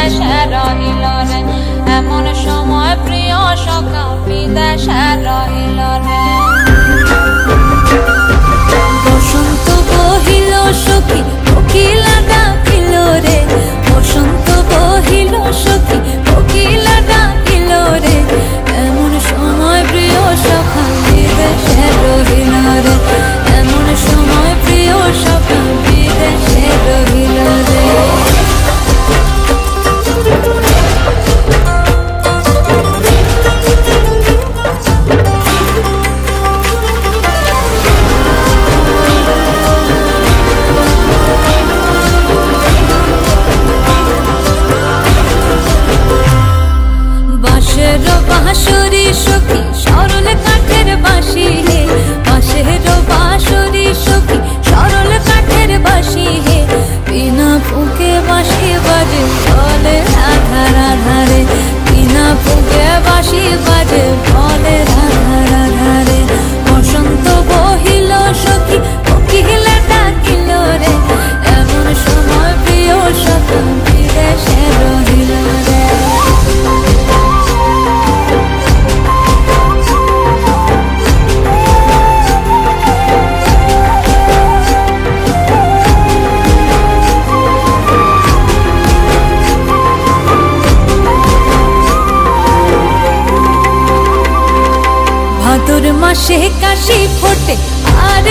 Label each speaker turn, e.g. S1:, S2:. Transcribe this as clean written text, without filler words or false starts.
S1: বিদেশে রহিল রে, এমন সময় প্রিয় সখা বিদেশে রহিল রে। বসন্ত বহিল সখী কোকিলা ডাকিল রে, বসন্ত বহিল সখী কোকিলা ডাকিল রে, এমন সময় প্রিয় সখা বিদেশে রহিল রে, এমন সময় প্রিয় সখা বিদেশে রহিল রে। বাঁশরি সখী সরল কাঠের বাঁশি হে, বাঁশের বাঁশরি সখী সরল কাঠের বাঁশি হে, বিনা ফুঁকে বাঁশি বাজে বলে রাধা রাধা রে, বিনা ফুঁকে বাঁশি বাজে বলে রাধা রাধা রে। বসন্ত বহিল সখী কোকিলা ডাকিল রে, এমন সময় প্রিয় সখা বিদেশে রহিল রে। ভাদর মাসে কাশি ফোটে আর